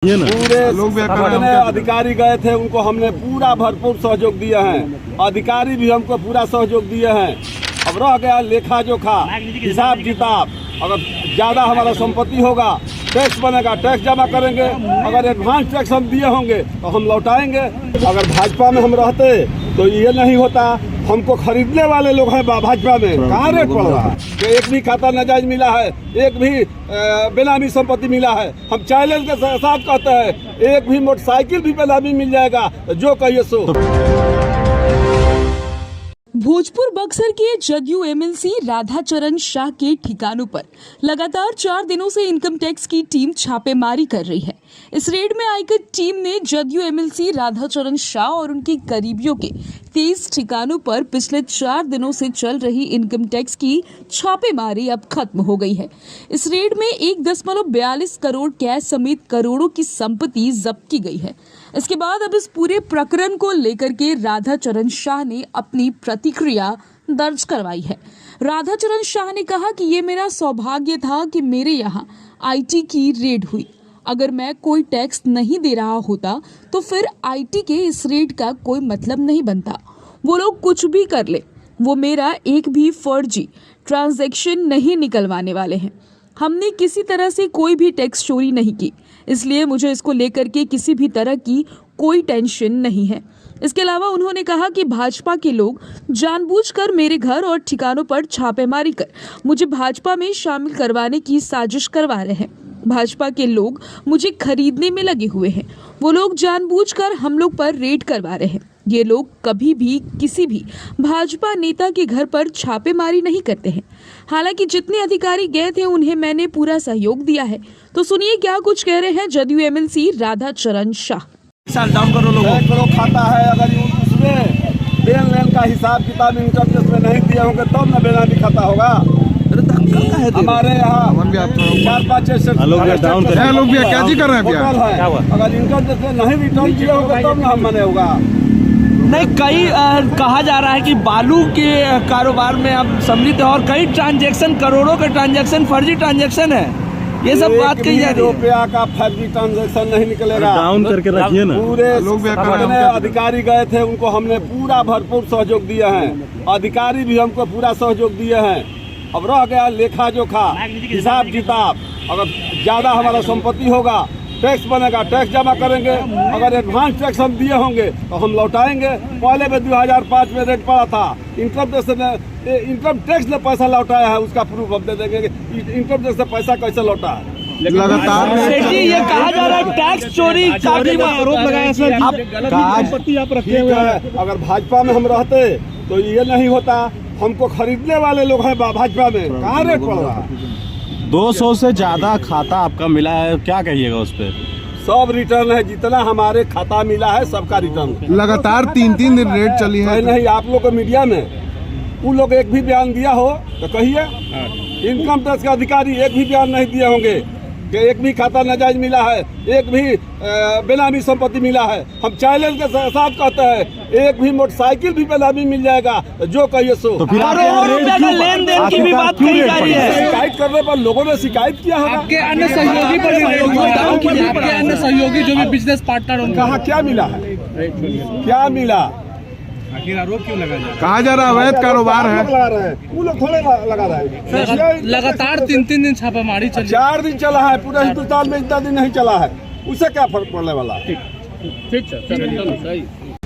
पूरे लोग अधिकारी गए थे, उनको हमने पूरा भरपूर सहयोग दिया है। अधिकारी भी हमको पूरा सहयोग दिए हैं। अब रह गया लेखा जोखा, हिसाब किताब। अगर ज्यादा हमारा संपत्ति होगा, टैक्स बनेगा, टैक्स जमा करेंगे। अगर एडवांस टैक्स हम दिए होंगे तो हम लौटाएंगे। अगर भाजपा में हम रहते तो ये नहीं होता। हमको खरीदने वाले लोग हैं भाजपा में, कहाँ रेट पड़ रहा है कि एक भी खाता नाजायज मिला है, एक भी बेनामी संपत्ति मिला है। हम चैलेंज के साथ कहते हैं, एक भी मोटरसाइकिल भी बेनामी मिल जाएगा, जो कहिए सो। भोजपुर बक्सर के जदयू एमएलसी राधाचरण शाह के ठिकानों पर लगातार 4 दिनों से इनकम टैक्स की टीम छापेमारी कर रही है। इस रेड में आयकर टीम ने जदयू एमएलसी राधाचरण शाह और उनके करीबियों के 23 ठिकानों पर पिछले 4 दिनों से चल रही इनकम टैक्स की छापेमारी अब खत्म हो गई है। इस रेड में 1.42 करोड़ कैश समेत करोड़ों की संपत्ति जब्त की गई है। इसके बाद अब इस पूरे प्रकरण को लेकर के राधाचरण शाह ने अपनी प्रतिक्रिया दर्ज करवाई है। राधाचरण शाह ने कहा कि ये मेरा सौभाग्य था कि मेरे यहाँ आईटी की रेड हुई। अगर मैं कोई टैक्स नहीं दे रहा होता तो फिर आईटी के इस रेड का कोई मतलब नहीं बनता। वो लोग कुछ भी कर ले, वो मेरा एक भी फर्जी ट्रांजैक्शन नहीं निकलवाने वाले हैं। हमने किसी तरह से कोई भी टैक्स चोरी नहीं की, इसलिए मुझे इसको लेकर के किसी भी तरह की कोई टेंशन नहीं है। इसके अलावा उन्होंने कहा कि भाजपा के लोग जानबूझकर मेरे घर और ठिकानों पर छापेमारी कर मुझे भाजपा में शामिल करवाने की साजिश करवा रहे हैं। भाजपा के लोग मुझे खरीदने में लगे हुए हैं। वो लोग जानबूझकर हम लोग पर रेड करवा रहे हैं। ये लोग कभी भी किसी भी भाजपा नेता के घर पर छापेमारी नहीं करते हैं। हालांकि जितने अधिकारी गए थे उन्हें मैंने पूरा सहयोग दिया है। तो सुनिए क्या कुछ कह रहे हैं जदयू एमएलसी राधाचरण शाह। डाउन करो खाता है, अगर उसमें लेन देन का हिसाब किताब इनकम टैक्स में नहीं दिए होंगे तब न बेनामी खाता होगा। हमारे यहाँ 4-5 लोग भी क्या जी कर रहे हैं? अगर इनकम टैक्स में नहीं रिटर्न किया होगा तब न हम मने होगा। नहीं, कई कहा जा रहा है कि बालू के कारोबार में आप सम्मिलित है और कई ट्रांजैक्शन, करोड़ों का ट्रांजैक्शन फर्जी ट्रांजैक्शन है। ये सब बात कही जा रही है। रुपया का फर्जी ट्रांजैक्शन नहीं निकलेगा। डाउन करके रखिए ना। पूरे लोग अधिकारी गए थे, उनको हमने पूरा भरपूर सहयोग दिया है। अधिकारी भी हमको पूरा सहयोग दिए हैं। अब रह गया लेखा जोखा, हिसाब किताब। अगर ज्यादा हमारा संपत्ति होगा, टैक्स बनेगा, टैक्स जमा करेंगे। अगर एडवांस टैक्स हम दिए होंगे तो हम लौटाएंगे। पहले में 2005 में रेट पड़ा था। इनकम टैक्स ने पैसा लौटाया है, उसका प्रूफ हम दे देंगे। इनकम टैक्स से पैसा कैसे लौटा है। लगातार ये कहा जा रहा है टैक्स चोरी का आरोप लगाया सर। संपत्ति आप रखे हुए हैं। अगर भाजपा में हम रहते तो ये नहीं होता। हमको खरीदने वाले लोग हैं भाजपा में, कहाँ रेट पड़ रहा है। 200 से ज्यादा खाता आपका मिला है, क्या कहिएगा उस पर? सब रिटर्न है, जितना हमारे खाता मिला है सबका रिटर्न। लगातार 3-3 दिन रेट चली है। नहीं, आप लोग को मीडिया में उन लोग एक भी बयान दिया हो तो कहिए। इनकम टैक्स के अधिकारी एक भी बयान नहीं दिए होंगे कि एक भी खाता नाजायज मिला है, एक भी बेनामी संपत्ति मिला है। हम चैलेंज के साथ कहते हैं, एक भी मोटरसाइकिल भी बेनामी मिल जाएगा, जो कहिए सो। तो फिर लेन देन की भी बात कही जा रही है। शिकायत करने पर लोगों ने शिकायत किया होगा। आपके अन्य सहयोगी पर आपके अन्य सहयोगी जो भी बिजनेस पार्टनर उनका कहा क्या मिला है, क्या मिला, आखिर आरोप क्यों लगा जा रहा है? कहा जा रहा है अवैध कारोबार है। लगा रहे हैं वो लोग, थोड़े लगा रहे हैं। लगातार 3-3 दिन छापेमारी चली। 4 दिन चला है, पूरे हिंदुस्तान में इतना दिन नहीं चला है। उसे क्या फर्क पड़ने वाला। ठीक सर।